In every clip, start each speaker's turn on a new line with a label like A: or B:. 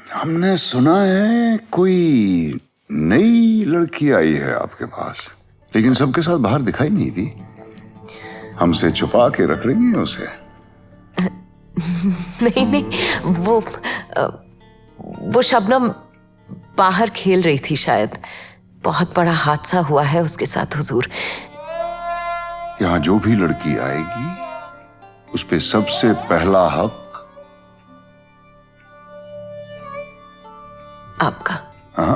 A: हमने सुना है कोई नई लड़की आई है आपके पास, लेकिन सबके साथ बाहर दिखाई नहीं दी। हमसे छुपा के रख रही हैं उसे?
B: नहीं नहीं, वो शबनम बाहर खेल रही थी शायद। बहुत बड़ा हादसा हुआ है उसके साथ हुजूर।
A: यहाँ जो भी लड़की आएगी उस पे सबसे पहला हक
B: आपका।
A: हाँ,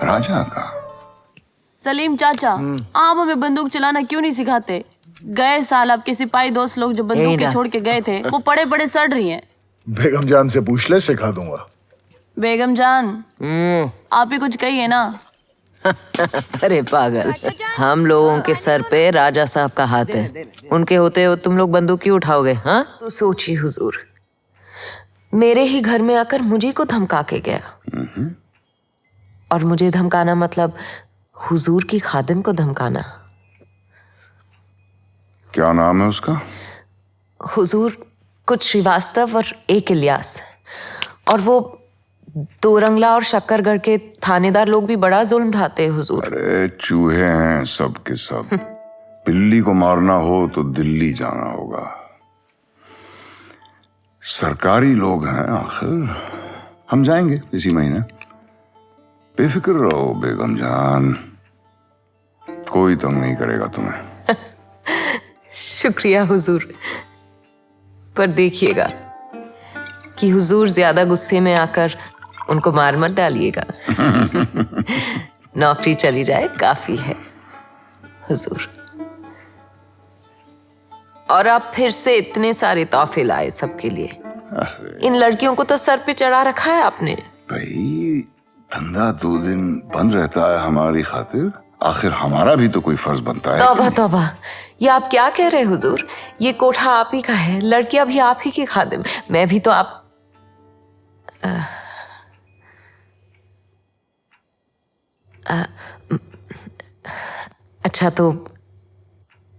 A: राजा का।
C: सलीम चाचा, आप हमें बंदूक चलाना क्यों नहीं सिखाते? गए साल आपके सिपाही दोस्त लोग जो बंदूकें छोड़ के गए थे वो पड़े पड़े सड़ रही हैं।
D: बेगम जान से पूछ ले, सिखा दूंगा।
C: बेगम जान, आप ही कुछ कहिए ना।
B: अरे पागल, हम लोगों के सर पे राजा साहब का हाथ है। उनके होते हो तुम लोग बंदूक क्यों उठाओगे? हाँ, तो सोचिए हुजूर, मेरे ही घर में आकर मुझे को धमका के गया। और मुझे धमकाना मतलब हुजूर की खादिम को धमकाना।
A: क्या नाम है उसका?
B: हुजूर, कुछ श्रीवास्तव और एक इलियास। और वो दो रंगला और शक्करगढ़ के थानेदार लोग भी बड़ा जुल्म ढाते हैं हुजूर।
A: अरे चूहे हैं सब के सब। बिल्ली को मारना हो तो दिल्ली जाना होगा। सरकारी लोग हैं आखिर। हम जाएंगे इसी महीने। बेफिक्र रहो बेगम जान, कोई तंग नहीं करेगा तुम्हें।
B: शुक्रिया हुजूर, पर देखिएगा कि हुजूर ज्यादा गुस्से में आकर उनको मार मत डालिएगा। नौकरी चली जाए काफी है हुजूर। और आप फिर से इतने सारे तोहफे लाए सबके लिए। इन लड़कियों को तो सर पे चढ़ा रखा है आपने।
A: भाई, धंधा 2 दिन बंद रहता है हमारी खातिर। आखिर हमारा भी तो कोई फर्ज बनता है।
B: तौबा तौबा, ये आप क्या कह रहे हैं हुजूर? ये कोठा आप ही का है, लड़कियां भी आप ही की खादिम। मैं भी तो आप अच्छा, तो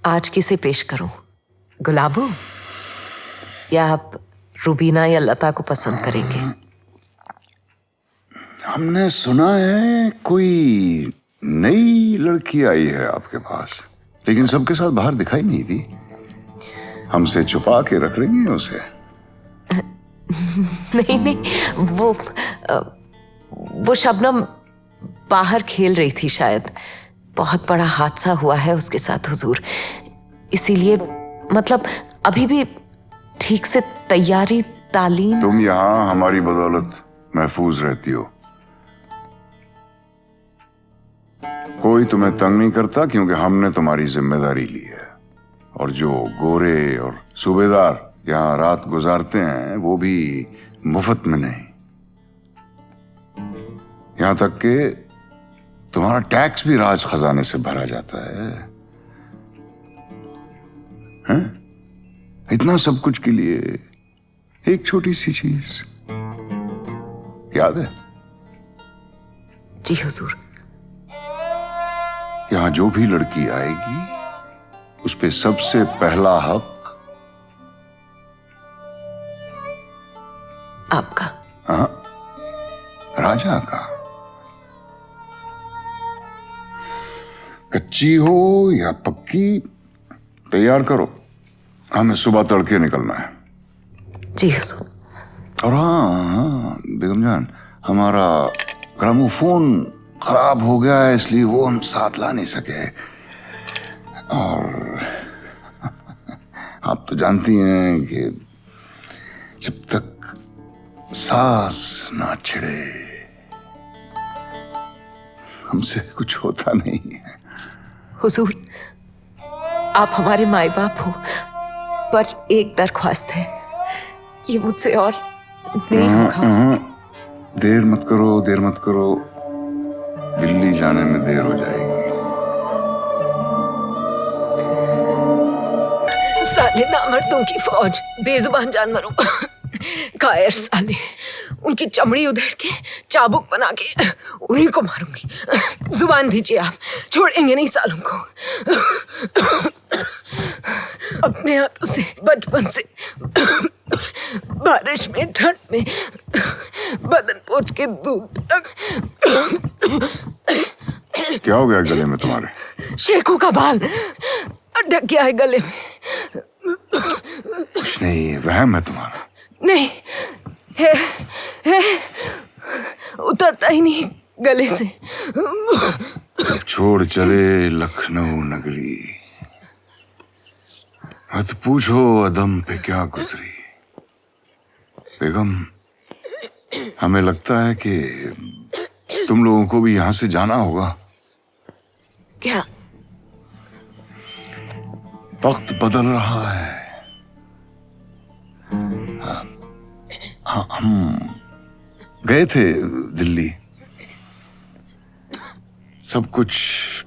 B: आज किसे पेश करूं? गुलाबो या आप रूबीना या लता को पसंद करेंगे?
A: हमने सुना है कोई नई लड़की आई है आपके पास, लेकिन सबके साथ बाहर दिखाई नहीं दी। हमसे छुपा के रख रही हैं उसे?
B: नहीं नहीं, वो शबनम बाहर खेल रही थी शायद। बहुत बड़ा हादसा हुआ है उसके साथ हुजूर। इसीलिए मतलब अभी भी ठीक से तैयारी तालीम।
A: तुम यहाँ हमारी बदौलत महफूज रहती हो। कोई तुम्हें तंग नहीं करता क्योंकि हमने तुम्हारी जिम्मेदारी ली है। और जो गोरे और सूबेदार यहाँ रात गुजारते हैं वो भी मुफ्त में नहीं। यहाँ तक कि तुम्हारा टैक्स भी राज खजाने से भरा जाता है। हैं? इतना सब कुछ के लिए एक छोटी सी चीज याद है?
B: जी हुजूर।
A: यहाँ जो भी लड़की आएगी उस पे सबसे पहला हक
B: आपका।
A: हाँ, राजा का। कच्ची हो या पक्की, तैयार करो, हमें सुबह तड़के निकलना है।
B: जी हुजूर।
A: और हाँ बेगम जान, हमारा ग्रामोफोन खराब हो गया है, इसलिए वो हम साथ ला नहीं सके। और आप तो जानती हैं कि जब तक सांस ना छिड़े हमसे कुछ होता नहीं है।
B: हुजूर, आप हमारे माए बाप हो, पर एक दरख्वास्त है, ये मुझसे और नहीं होगा हुजूर।
A: देर मत करो, देर मत करो, दिल्ली जाने में देर हो जाएगी।
B: साले नामर्दों की फौज, बेजुबान जानवरों, कायर साले, उनकी चमड़ी उधेड़ के चाबुक बना के उन्हीं को मारूंगी। जुबान दीजिए आप, छोड़ेंगे नहीं सालों को। अपने हाथों से बचपन से बारिश में, ठंड में, बदन पोंछ के दूध।
A: क्या हो गया गले में तुम्हारे?
B: शेखू का बाल अटक गया है गले में।
A: कुछ नहीं, वहम है तुम्हारा।
B: नहीं है उतरता ही नहीं गले से।
A: अब छोड़ चले लखनऊ नगरी, मत पूछो अदम पे क्या गुजरी। बेगम, हमें लगता है कि तुम लोगों को भी यहां से जाना होगा।
B: क्या?
A: वक्त बदल रहा है। हाँ, हम गए थे दिल्ली। सब कुछ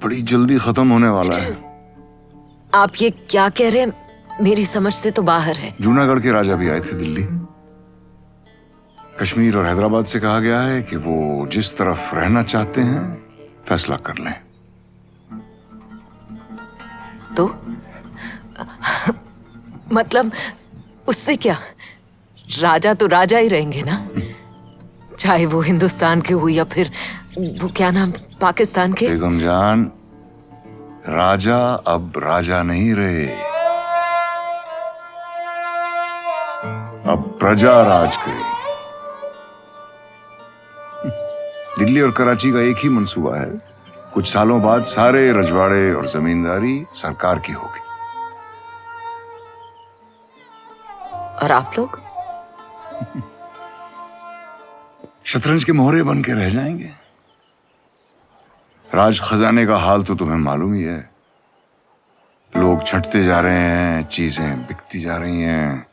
A: बड़ी जल्दी खत्म होने वाला है।
B: आप ये क्या कह रहे हैं? मेरी समझ से तो बाहर है।
A: जूनागढ़ के राजा भी आए थे दिल्ली। कश्मीर और हैदराबाद से कहा गया है कि वो जिस तरफ रहना चाहते हैं फैसला कर लें।
B: तो मतलब उससे क्या? राजा तो राजा ही रहेंगे ना, चाहे वो हिंदुस्तान के हो या फिर वो क्या नाम पाकिस्तान के।
A: बेगम जान, राजा अब राजा नहीं रहे, अब प्रजा राज करेगी। दिल्ली और कराची का एक ही मंसूबा है। कुछ सालों बाद सारे रजवाड़े और जमींदारी सरकार की होगी।
B: और आप लोग?
A: शतरंज के मोहरे बन के रह जाएंगे। राज खजाने का हाल तो तुम्हें मालूम ही है। लोग छंटते जा रहे हैं, चीजें बिकती जा रही हैं,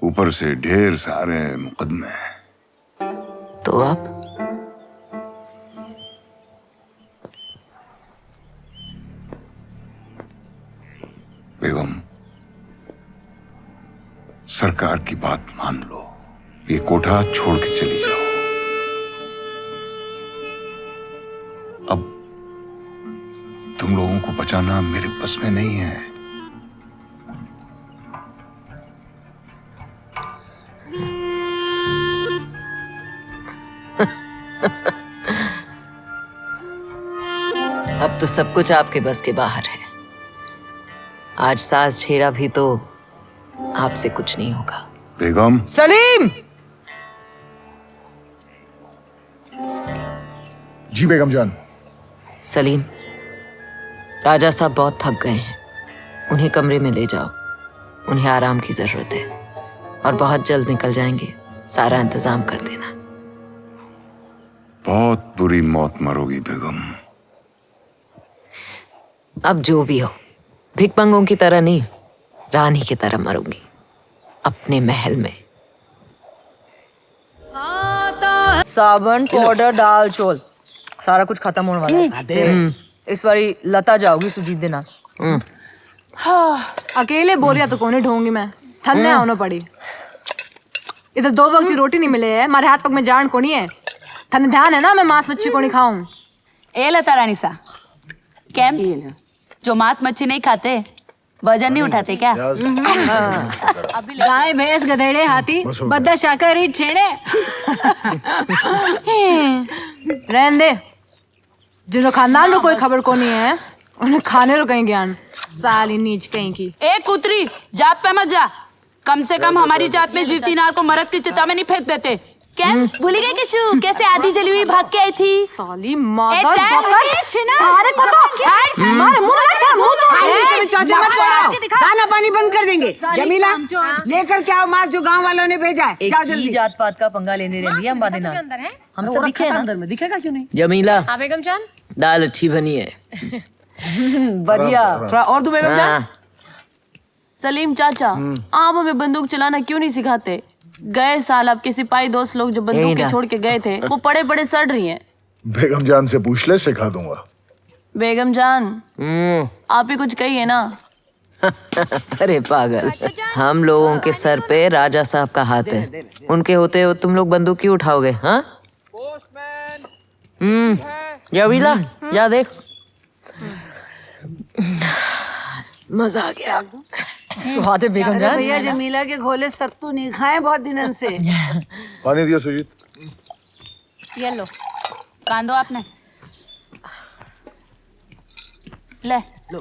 A: ऊपर से ढेर सारे मुकदमे हैं।
B: तो आप?
A: बेगम, सरकार की बात मान लो, ये कोठा छोड़ के चली जाओ। अब तुम लोगों को बचाना मेरे बस में नहीं है।
B: अब तो सब कुछ आपके बस के बाहर है। आज सास छेड़ा भी तो आपसे कुछ नहीं होगा।
A: बेगम,
B: सलीम!
D: जी बेगम जान।
B: सलीम, राजा साहब बहुत थक गए हैं, उन्हें कमरे में ले जाओ। उन्हें आराम की जरूरत है और बहुत जल्द निकल जाएंगे। सारा इंतजाम कर देना।
A: बहुत बुरी मौत मरोगी बेगम।
B: अब जो भी हो, भिखमंगों की तरह नहीं, रानी की तरह मरूंगी, अपने महल में।
E: साबुन, पाउडर, दाल, चौल, सारा कुछ खत्म होने वाला है। इस बारी लता जाओगी सुजीत देना।
C: अकेले बोरिया तो कौन ढोंगी मैं, थकने आना पड़ी। इधर 2 वक्त की रोटी नहीं मिले है, मारे हाथ पग में जान कोनी है। थने ध्यान है ना मैं मांस मच्छी को नहीं खाऊं।
F: ए लता रानी सा, कैम जो मांस मच्छी नहीं खाते वजन नहीं उठाते क्या?
C: गाय भैंस गधेड़े हाथी बद्दा शाकाहारी छेड़े। रहन दे, जिन्हों खानदान रो कोई खबर को नहीं है उन्हें खाने रो कहीं ज्ञान। साली नीच कहीं की।
F: ए कुतरी, जात पे मत जा। कम से कम हमारी जात में जीवती नार को मर्द की चिता में नहीं फेंक देते। क्या भूली गई किशु कैसे आधी जली हुई भाग के आई थी?
C: साली मादर अरे को तो मारे मुंह लगा मुंह तो
G: चाचा मत पड़ाओ, दाना पानी बंद कर देंगे। जमीला लेकर क्या आओ मांस जो गांव वालों ने भेजा है। जाओ जल्दी।
E: जात पात का पंगा लेने रही हम बादेना। हम सब दिखे ना
G: अंदर में दिखेगा क्यों नहीं?
B: जमीला,
C: बेगम जान
B: दाल अच्छी बनी है।
E: बढ़िया।
G: थोड़ा और दो बेगम जान।
B: हाँ।
C: सलीम चाचा, आप हमें बंदूक चलाना क्यों नहीं सिखाते? गए साल आपके सिपाही दोस्त लोग जो बंदूकें छोड़ के गए थे वो पड़े पड़े सड़ रही हैं।
D: बेगम जान से पूछ ले, सिखा दूंगा।
C: बेगम जान आप ही कुछ कहिए ना।
B: अरे पागल, हम लोगों के सर पे राजा साहब का हाथ है, उनके होते हो तुम लोग बंदूक क्यों उठाओगे? हाँ, जमीला जा देख। मजा आ गया।
E: स्वाद है बेगम जान।
G: भैया जमीला के घोले सत्तू नहीं खाए बहुत दिनों से।
D: पानी दिया सुजीत।
F: ये लो कांदो आपने ले लो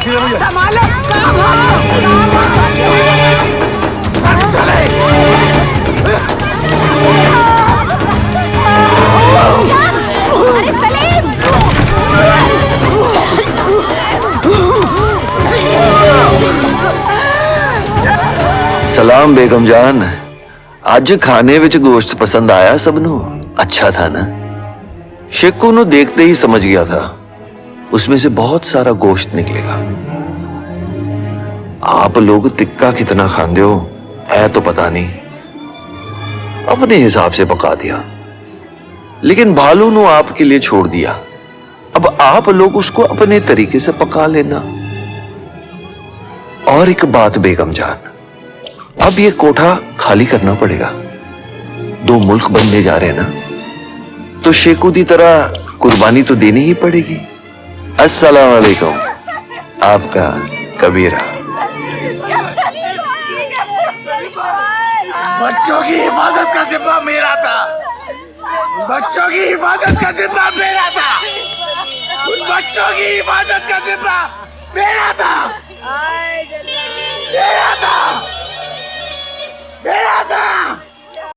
D: क्या हुआ?
F: अरे सलीम
H: सलाम बेगम जान ਅੱਜ ਖਾਣੇ ਵਿੱਚ ਗੋਸ਼ਤ पसंद आया सबनों अच्छा था ना शेकू नु देखते ही समझ गया था उसमें से बहुत सारा गोश्त निकलेगा आप लोग टिक्का कितना खाते हो है तो पता नहीं अपने हिसाब से पका दिया लेकिन भालू नु आपके लिए छोड़ दिया अब आप लोग उसको अपने तरीके से पका लेना और एक बात बेगम जान अब ये कोठा खाली करना पड़ेगा 2 मुल्क बनने जा रहे हैं ना तो शेकू दी तरह कुर्बानी तो देनी ही पड़ेगी अस्सलाम वालेकुम आपका कबीरा
D: बच्चों की हिफाजत का जिम्मा मेरा था बच्चों की हिफाजत का जिम्मा मेरा था उन बच्चों की हिफाजत का जिम्मा मेरा था मेरा था मेरा था